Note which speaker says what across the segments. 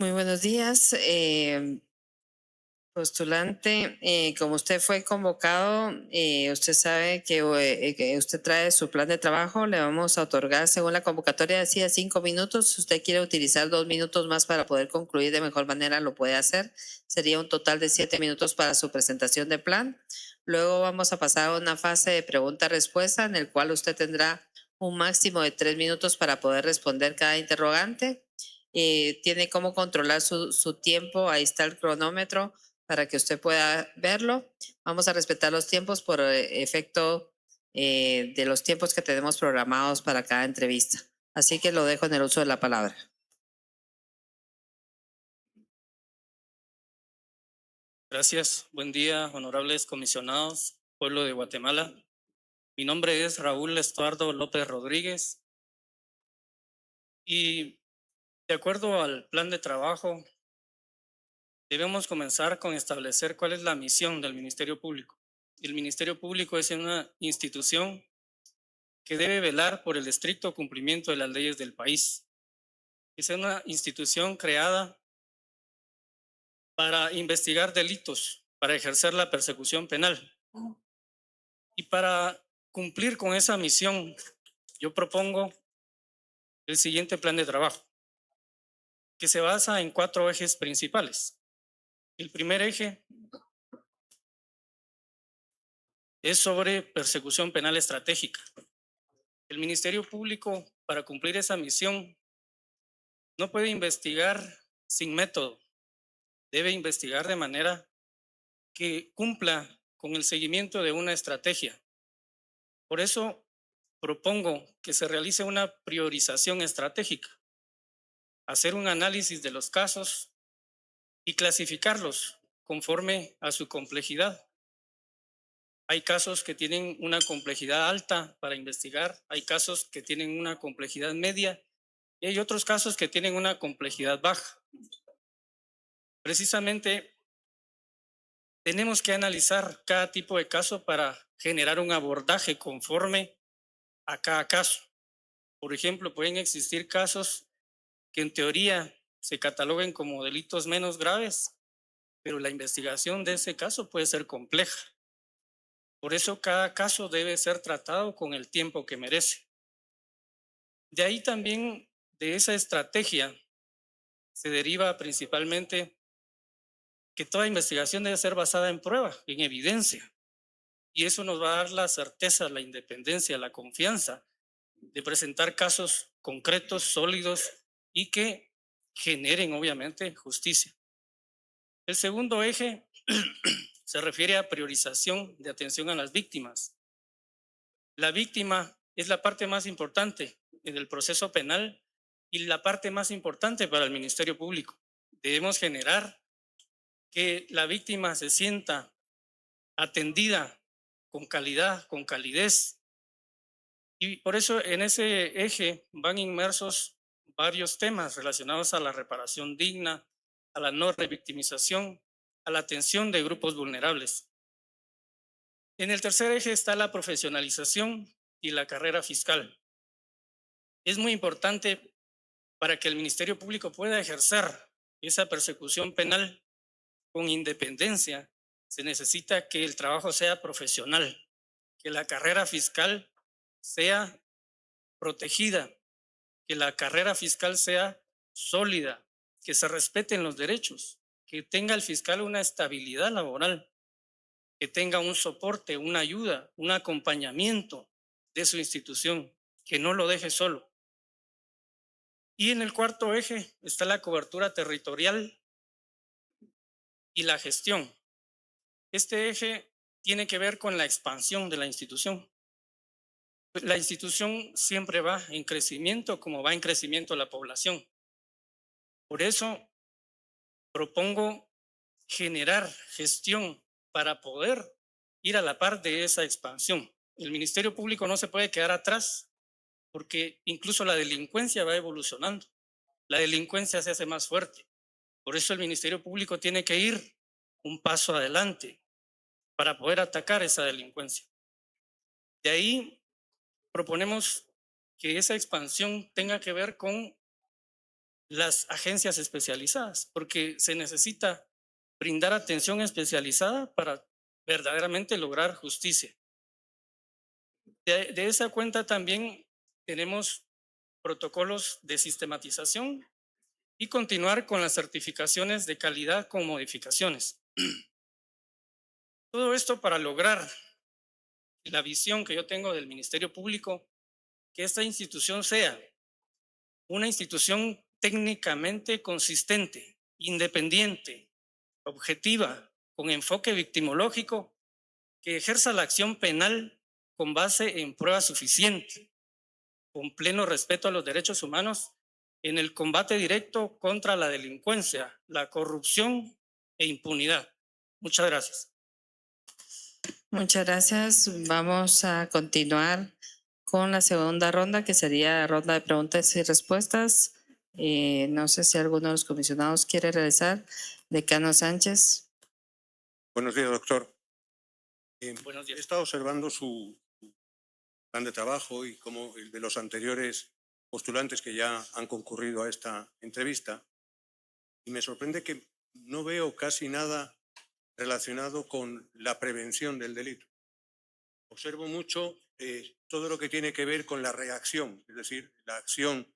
Speaker 1: Muy buenos días, postulante. Como usted fue convocado, usted sabe que usted trae su plan de trabajo. Le vamos a otorgar, según la convocatoria, decía 5 minutos. Si usted quiere utilizar 2 minutos más para poder concluir de mejor manera, lo puede hacer. Sería un total de 7 minutos para su presentación de plan. Luego vamos a pasar a una fase de pregunta-respuesta en el cual usted tendrá un máximo de 3 minutos para poder responder cada interrogante. Tiene cómo controlar su tiempo. Ahí está el cronómetro para que usted pueda verlo. Vamos a respetar los tiempos por efecto de los tiempos que tenemos programados para cada entrevista. Así que lo dejo en el uso de la palabra.
Speaker 2: Gracias. Buen día, honorables comisionados, pueblo de Guatemala. Mi nombre es Raúl Estuardo López Rodríguez y de acuerdo al plan de trabajo, debemos comenzar con establecer cuál es la misión del Ministerio Público. El Ministerio Público es una institución que debe velar por el estricto cumplimiento de las leyes del país. Es una institución creada para investigar delitos, para ejercer la persecución penal. Y para cumplir con esa misión, yo propongo el siguiente plan de trabajo, que se basa en 4 ejes principales. El primer eje es sobre persecución penal estratégica. El Ministerio Público, para cumplir esa misión, no puede investigar sin método, debe investigar de manera que cumpla con el seguimiento de una estrategia. Por eso propongo que se realice una priorización estratégica, hacer un análisis de los casos y clasificarlos conforme a su complejidad. Hay casos que tienen una complejidad alta para investigar, hay casos que tienen una complejidad media y hay otros casos que tienen una complejidad baja. Precisamente tenemos que analizar cada tipo de caso para generar un abordaje conforme a cada caso. Por ejemplo, pueden existir casos que en teoría se cataloguen como delitos menos graves, pero la investigación de ese caso puede ser compleja. Por eso cada caso debe ser tratado con el tiempo que merece. De ahí también, de esa estrategia, se deriva principalmente que toda investigación debe ser basada en prueba, en evidencia. Y eso nos va a dar la certeza, la independencia, la confianza de presentar casos concretos, sólidos y que generen, obviamente, justicia. El segundo eje se refiere a priorización de atención a las víctimas. La víctima es la parte más importante en el proceso penal y la parte más importante para el Ministerio Público. Debemos generar que la víctima se sienta atendida con calidad, con calidez. Y por eso en ese eje van inmersos varios temas relacionados a la reparación digna, a la no revictimización, a la atención de grupos vulnerables. En el tercer eje está la profesionalización y la carrera fiscal. Es muy importante para que el Ministerio Público pueda ejercer esa persecución penal con independencia. Se necesita que el trabajo sea profesional, que la carrera fiscal sea protegida, que la carrera fiscal sea sólida, que se respeten los derechos, que tenga el fiscal una estabilidad laboral, que tenga un soporte, una ayuda, un acompañamiento de su institución, que no lo deje solo. Y en el cuarto eje está la cobertura territorial y la gestión. Este eje tiene que ver con la expansión de la institución. La institución siempre va en crecimiento como va en crecimiento la población. Por eso propongo generar gestión para poder ir a la par de esa expansión. El Ministerio Público no se puede quedar atrás porque incluso la delincuencia va evolucionando. La delincuencia se hace más fuerte. Por eso el Ministerio Público tiene que ir un paso adelante para poder atacar esa delincuencia. De ahí proponemos que esa expansión tenga que ver con las agencias especializadas, porque se necesita brindar atención especializada para verdaderamente lograr justicia. De esa cuenta también tenemos protocolos de sistematización y continuar con las certificaciones de calidad con modificaciones. Todo esto para lograr la visión que yo tengo del Ministerio Público, que esta institución sea una institución técnicamente consistente, independiente, objetiva, con enfoque victimológico, que ejerza la acción penal con base en pruebas suficientes, con pleno respeto a los derechos humanos, en el combate directo contra la delincuencia, la corrupción e impunidad. Muchas gracias.
Speaker 1: Muchas gracias. Vamos a continuar con la segunda ronda, que sería la ronda de preguntas y respuestas. No sé si alguno de los comisionados quiere realizar. Decano Sánchez.
Speaker 3: Buenos días, doctor.
Speaker 2: Buenos
Speaker 3: He
Speaker 2: días.
Speaker 3: estado observando su plan de trabajo y como el de los anteriores postulantes que ya han concurrido a esta entrevista, y me sorprende que no veo casi nada relacionado con la prevención del delito. Observo mucho todo lo que tiene que ver con la reacción, es decir, la acción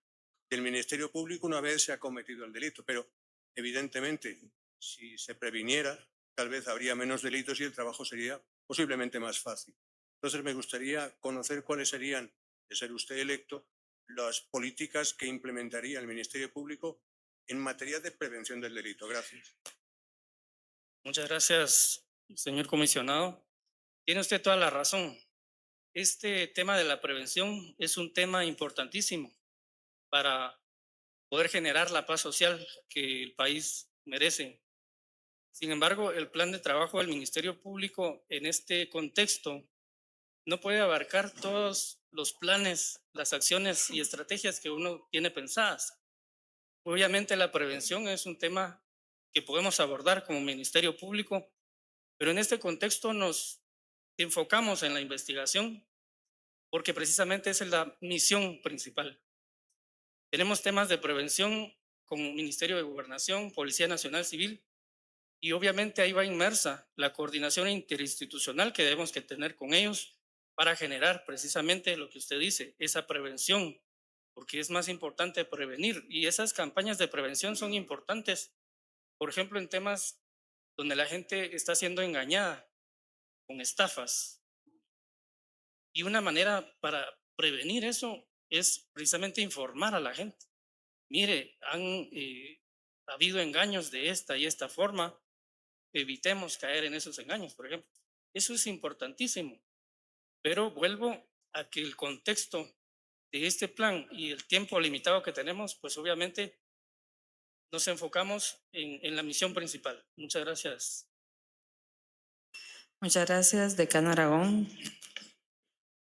Speaker 3: del Ministerio Público una vez se ha cometido el delito, pero evidentemente si se previniera tal vez habría menos delitos y el trabajo sería posiblemente más fácil. Entonces me gustaría conocer cuáles serían, de ser usted electo, las políticas que implementaría el Ministerio Público en materia de prevención del delito. Gracias.
Speaker 2: Muchas gracias, señor comisionado. Tiene usted toda la razón. Este tema de la prevención es un tema importantísimo para poder generar la paz social que el país merece. Sin embargo, el plan de trabajo del Ministerio Público en este contexto no puede abarcar todos los planes, las acciones y estrategias que uno tiene pensadas. Obviamente la prevención es un tema que podemos abordar como Ministerio Público, pero en este contexto nos enfocamos en la investigación porque precisamente esa es la misión principal. Tenemos temas de prevención con Ministerio de Gobernación, Policía Nacional Civil, y obviamente ahí va inmersa la coordinación interinstitucional que debemos que tener con ellos para generar precisamente lo que usted dice, esa prevención, porque es más importante prevenir y esas campañas de prevención son importantes, por ejemplo, en temas donde la gente está siendo engañada con estafas. Y una manera para prevenir eso es precisamente informar a la gente. Mire, han habido engaños de esta y esta forma, evitemos caer en esos engaños, por ejemplo. Eso es importantísimo, pero vuelvo a que el contexto de este plan y el tiempo limitado que tenemos, pues obviamente nos enfocamos en la misión principal. Muchas gracias.
Speaker 1: Muchas gracias, Decano Aragón.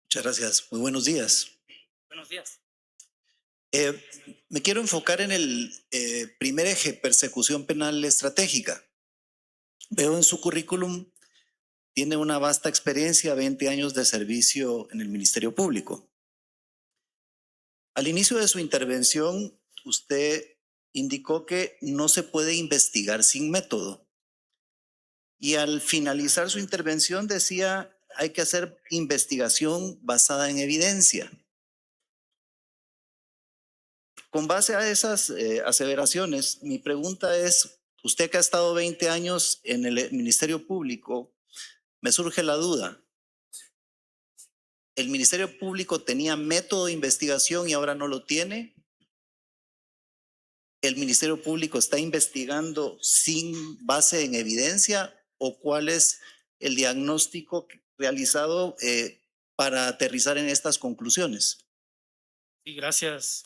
Speaker 4: Muchas gracias. Muy buenos días.
Speaker 2: Buenos días.
Speaker 4: Me quiero enfocar en el primer eje, persecución penal estratégica. Veo en su currículum, tiene una vasta experiencia, 20 años de servicio en el Ministerio Público. Al inicio de su intervención, usted indicó que no se puede investigar sin método. Y al finalizar su intervención decía, hay que hacer investigación basada en evidencia. Con base a esas aseveraciones, mi pregunta es, usted que ha estado 20 años en el Ministerio Público, me surge la duda. ¿El Ministerio Público tenía método de investigación y ahora no lo tiene? ¿El Ministerio Público está investigando sin base en evidencia? ¿O cuál es el diagnóstico realizado para aterrizar en estas conclusiones?
Speaker 2: Sí, gracias,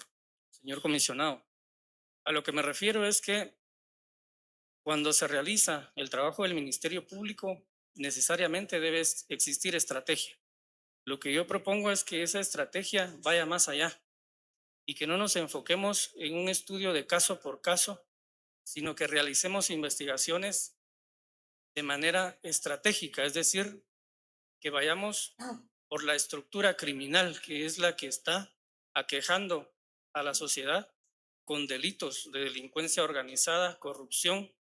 Speaker 2: señor comisionado. A lo que me refiero es que cuando se realiza el trabajo del Ministerio Público, necesariamente debe existir estrategia. Lo que yo propongo es que esa estrategia vaya más allá y que no nos enfoquemos en un estudio de caso por caso, sino que realicemos investigaciones de manera estratégica, es decir, que vayamos por la estructura criminal que es la que está aquejando a la sociedad con delitos de delincuencia organizada, corrupción,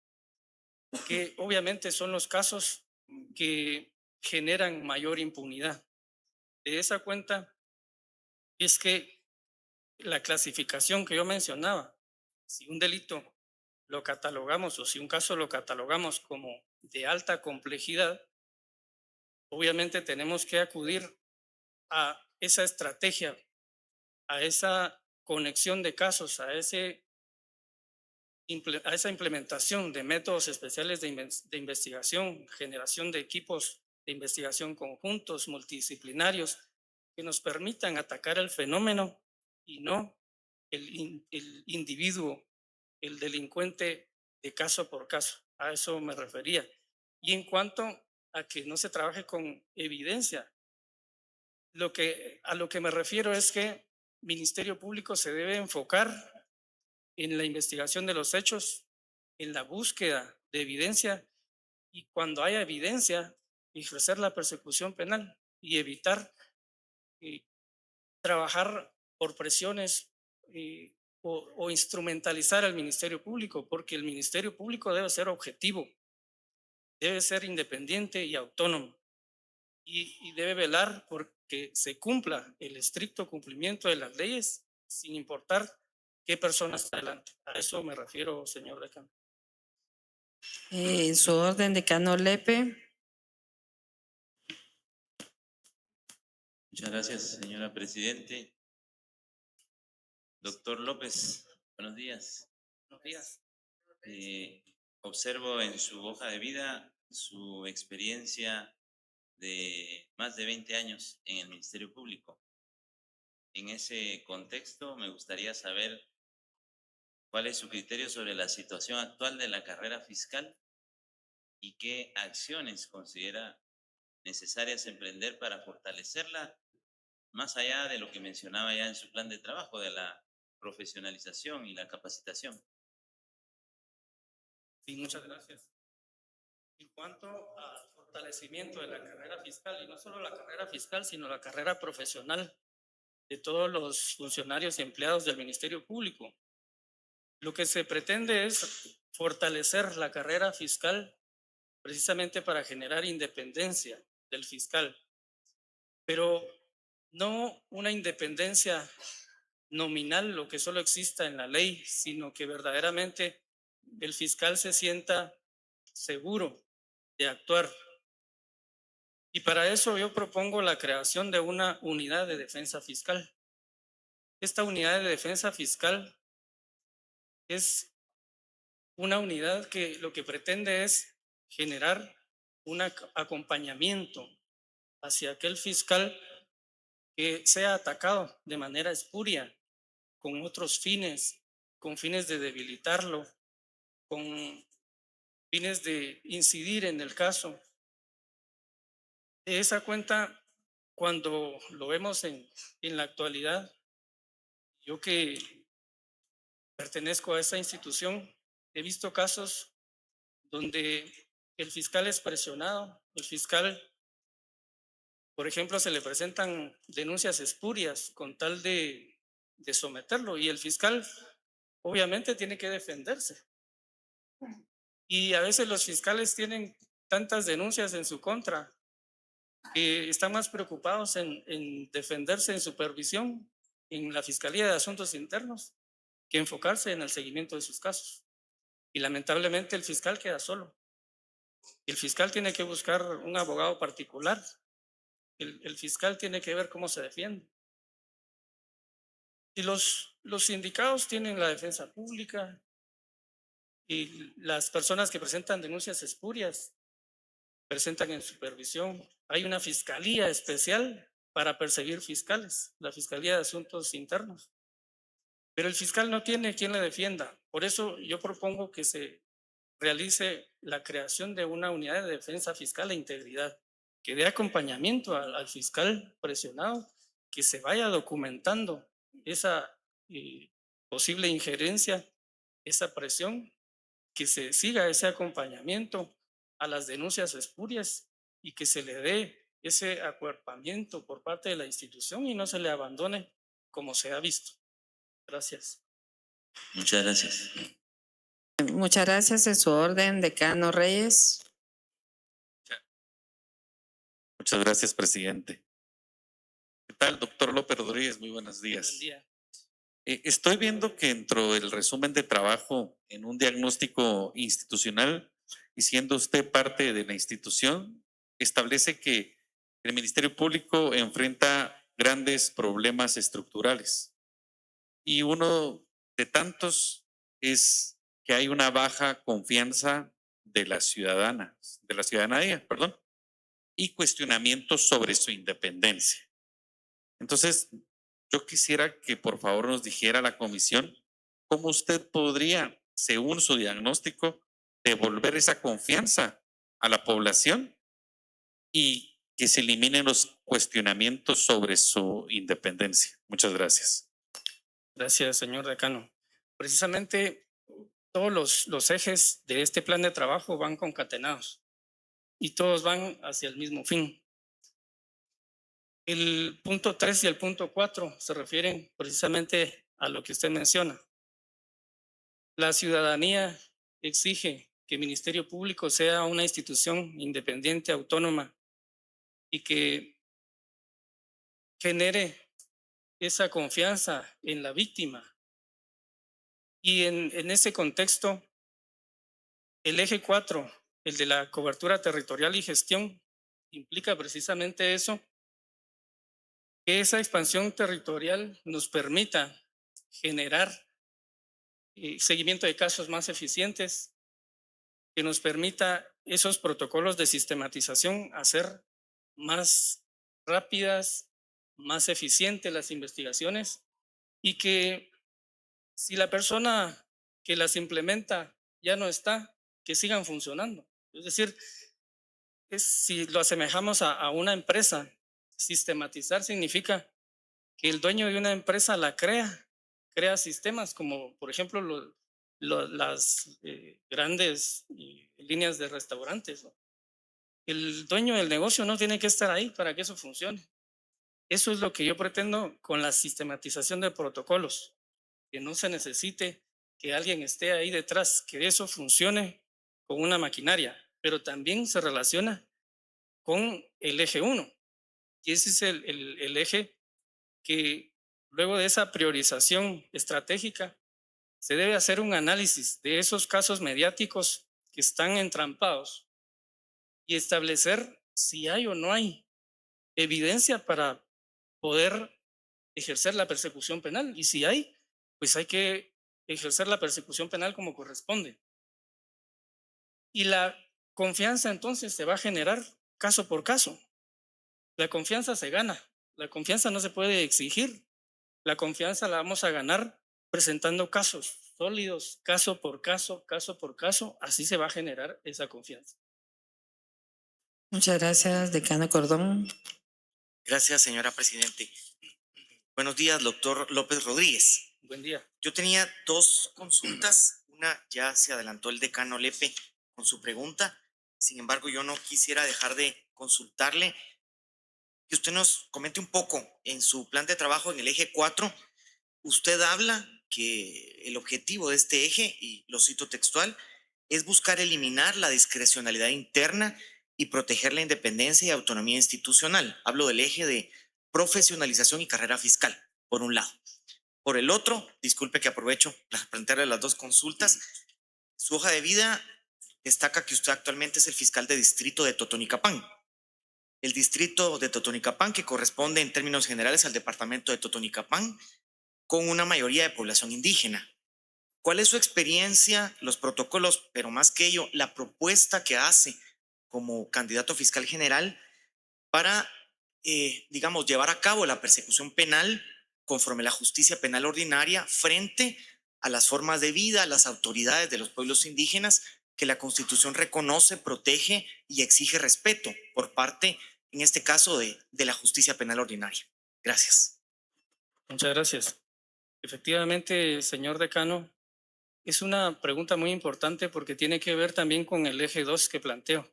Speaker 2: que obviamente son los casos que generan mayor impunidad. De esa cuenta es que la clasificación que yo mencionaba, si un delito lo catalogamos o si un caso lo catalogamos como de alta complejidad, obviamente tenemos que acudir a esa estrategia, a esa conexión de casos, a esa implementación de métodos especiales de investigación, generación de equipos de investigación conjuntos, multidisciplinarios, que nos permitan atacar el fenómeno y no el individuo, el delincuente de caso por caso. A eso me refería. Y en cuanto a que no se trabaje con evidencia, a lo que me refiero es que Ministerio Público se debe enfocar en la investigación de los hechos, en la búsqueda de evidencia y cuando haya evidencia, ejercer la persecución penal y evitar trabajar por presiones o instrumentalizar al Ministerio Público, porque el Ministerio Público debe ser objetivo, debe ser independiente y autónomo y debe velar porque se cumpla el estricto cumplimiento de las leyes sin importar qué persona está delante. A eso me refiero, señor decano.
Speaker 1: En su orden, decano Lepe.
Speaker 5: Muchas gracias, señora Presidente. Doctor López, buenos días.
Speaker 2: Buenos días.
Speaker 5: Observo en su hoja de vida su experiencia de más de 20 años en el Ministerio Público. En ese contexto, me gustaría saber cuál es su criterio sobre la situación actual de la carrera fiscal y qué acciones considera necesarias emprender para fortalecerla, más allá de lo que mencionaba ya en su plan de trabajo, de la profesionalización y la capacitación.
Speaker 2: Sí, muchas gracias. En cuanto al fortalecimiento de la carrera fiscal, y no solo la carrera fiscal, sino la carrera profesional de todos los funcionarios y empleados del Ministerio Público, lo que se pretende es fortalecer la carrera fiscal precisamente para generar independencia del fiscal, pero no una independencia nominal, lo que solo exista en la ley, sino que verdaderamente el fiscal se sienta seguro de actuar. Y para eso yo propongo la creación de una unidad de defensa fiscal. Esta unidad de defensa fiscal es una unidad que lo que pretende es generar un acompañamiento hacia aquel fiscal que sea atacado de manera espuria, con otros fines, con fines de debilitarlo, con fines de incidir en el caso. De esa cuenta, cuando lo vemos en la actualidad, yo que pertenezco a esa institución, he visto casos donde el fiscal es presionado, el fiscal, por ejemplo, se le presentan denuncias espurias con tal de someterlo y el fiscal obviamente tiene que defenderse. Y a veces los fiscales tienen tantas denuncias en su contra que están más preocupados en defenderse en supervisión en la Fiscalía de Asuntos Internos que enfocarse en el seguimiento de sus casos. Y lamentablemente el fiscal queda solo. El fiscal tiene que buscar un abogado particular. El fiscal tiene que ver cómo se defiende. Y los sindicados tienen la defensa pública y las personas que presentan denuncias espurias presentan en supervisión. Hay una fiscalía especial para perseguir fiscales, la Fiscalía de Asuntos Internos. Pero el fiscal no tiene quien le defienda. Por eso yo propongo que se realice la creación de una unidad de defensa fiscal e integridad, que dé acompañamiento al fiscal presionado, que se vaya documentando esa posible injerencia, esa presión, que se siga ese acompañamiento a las denuncias espurias y que se le dé ese acuerpamiento por parte de la institución y no se le abandone como se ha visto. Gracias.
Speaker 5: Muchas gracias.
Speaker 1: Muchas gracias. En su orden, decano Reyes.
Speaker 6: Muchas gracias, presidente. ¿Qué tal, doctor López Rodríguez? Muy buenos días.
Speaker 2: Buen día.
Speaker 6: Estoy viendo que dentro del resumen de trabajo en un diagnóstico institucional, y siendo usted parte de la institución, establece que el Ministerio Público enfrenta grandes problemas estructurales. Y uno de tantos es que hay una baja confianza de la ciudadanía, perdón, y cuestionamientos sobre su independencia. Entonces, yo quisiera que por favor nos dijera la comisión cómo usted podría, según su diagnóstico, devolver esa confianza a la población y que se eliminen los cuestionamientos sobre su independencia. Muchas gracias.
Speaker 2: Gracias, señor decano. Precisamente todos los ejes de este plan de trabajo van concatenados y todos van hacia el mismo fin. El punto 3 y el punto 4 se refieren precisamente a lo que usted menciona. La ciudadanía exige que el Ministerio Público sea una institución independiente, autónoma y que genere esa confianza en la víctima. Y en ese contexto, el eje 4, el de la cobertura territorial y gestión, implica precisamente eso, que esa expansión territorial nos permita generar seguimiento de casos más eficientes, que nos permita esos protocolos de sistematización hacer más rápidas, más eficientes las investigaciones y que si la persona que las implementa ya no está, que sigan funcionando. Es decir, si lo asemejamos a una empresa, sistematizar significa que el dueño de una empresa la crea sistemas como por ejemplo las grandes líneas de restaurantes, ¿no? El dueño del negocio no tiene que estar ahí para que eso funcione. Eso es lo que yo pretendo con la sistematización de protocolos, que no se necesite que alguien esté ahí detrás, que eso funcione con una maquinaria, pero también se relaciona con el eje 1. Y ese es el eje que luego de esa priorización estratégica se debe hacer un análisis de esos casos mediáticos que están entrampados y establecer si hay o no hay evidencia para poder ejercer la persecución penal. Y si hay, pues hay que ejercer la persecución penal como corresponde. Y la confianza entonces se va a generar caso por caso. La confianza se gana, la confianza no se puede exigir. La confianza la vamos a ganar presentando casos sólidos, caso por caso, caso por caso. Así se va a generar esa confianza.
Speaker 1: Muchas gracias, decano Cordón.
Speaker 7: Gracias, señora presidente. Buenos días, doctor López Rodríguez.
Speaker 2: Buen día.
Speaker 7: Yo tenía dos consultas. Una ya se adelantó el decano Lepe con su pregunta. Sin embargo, yo no quisiera dejar de consultarle que usted nos comente un poco en su plan de trabajo en el eje 4. Usted habla que el objetivo de este eje, y lo cito textual, es buscar eliminar la discrecionalidad interna y proteger la independencia y autonomía institucional. Hablo del eje de profesionalización y carrera fiscal, por un lado. Por el otro, disculpe que aprovecho para plantearle las dos consultas, su hoja de vida destaca que usted actualmente es el fiscal de distrito de Totonicapán. El distrito de Totonicapán, que corresponde en términos generales al departamento de Totonicapán, con una mayoría de población indígena. ¿Cuál es su experiencia, los protocolos, pero más que ello, la propuesta que hace como candidato fiscal general para, digamos, llevar a cabo la persecución penal conforme la justicia penal ordinaria frente a las formas de vida, a las autoridades de los pueblos indígenas que la Constitución reconoce, protege y exige respeto por parte, en este caso, de la justicia penal ordinaria? Gracias.
Speaker 2: Muchas gracias. Efectivamente, señor decano, es una pregunta muy importante porque tiene que ver también con el eje 2 que planteo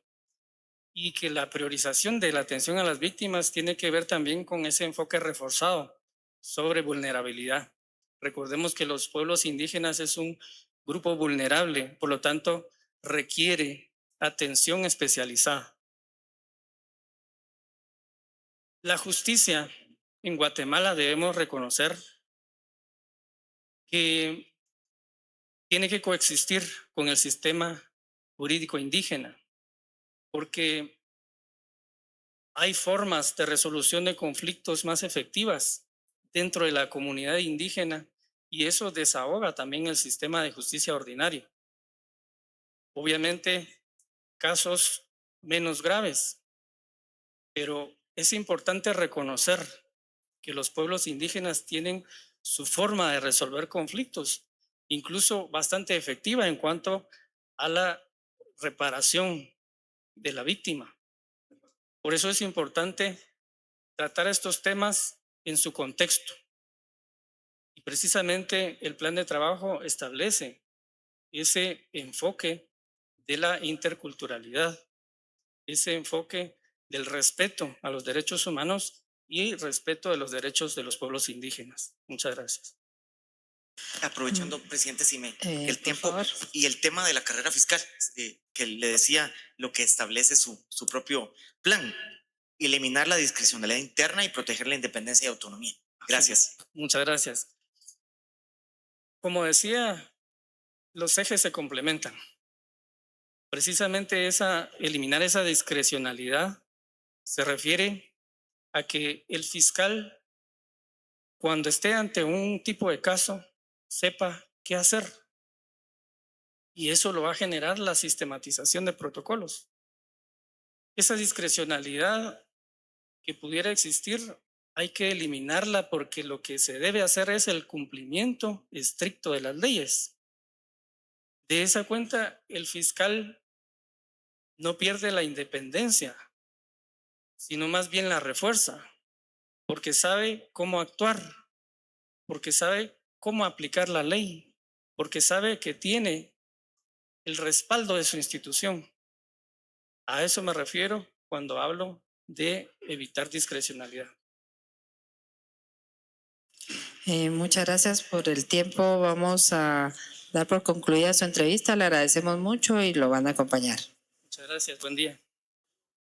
Speaker 2: y que la priorización de la atención a las víctimas tiene que ver también con ese enfoque reforzado sobre vulnerabilidad. Recordemos que los pueblos indígenas es un grupo vulnerable, por lo tanto, requiere atención especializada. La justicia en Guatemala debemos reconocer que tiene que coexistir con el sistema jurídico indígena, porque hay formas de resolución de conflictos más efectivas dentro de la comunidad indígena y eso desahoga también el sistema de justicia ordinario. Obviamente, casos menos graves, pero es importante reconocer que los pueblos indígenas tienen su forma de resolver conflictos, incluso bastante efectiva en cuanto a la reparación de la víctima. Por eso es importante tratar estos temas en su contexto. Y precisamente el plan de trabajo establece ese enfoque de la interculturalidad, ese enfoque del respeto a los derechos humanos y respeto de los derechos de los pueblos indígenas. Muchas gracias.
Speaker 7: Aprovechando, presidente, si me el
Speaker 1: Por
Speaker 7: tiempo
Speaker 1: favor.
Speaker 7: y el tema de la carrera fiscal, que le decía lo que establece su propio plan, eliminar la discrecionalidad interna y proteger la independencia y autonomía. Gracias.
Speaker 2: Muchas gracias. Como decía, los ejes se complementan. Precisamente eliminar esa discrecionalidad se refiere a que el fiscal, cuando esté ante un tipo de caso, sepa qué hacer. Y eso lo va a generar la sistematización de protocolos. Esa discrecionalidad que pudiera existir, hay que eliminarla porque lo que se debe hacer es el cumplimiento estricto de las leyes. De esa cuenta, el fiscal no pierde la independencia, sino más bien la refuerza, porque sabe cómo actuar, porque sabe cómo aplicar la ley, porque sabe que tiene el respaldo de su institución. A eso me refiero cuando hablo de evitar discrecionalidad.
Speaker 1: Muchas gracias por el tiempo. Vamos a dar por concluida su entrevista. Le agradecemos mucho y lo van a acompañar.
Speaker 2: Muchas gracias. Buen día.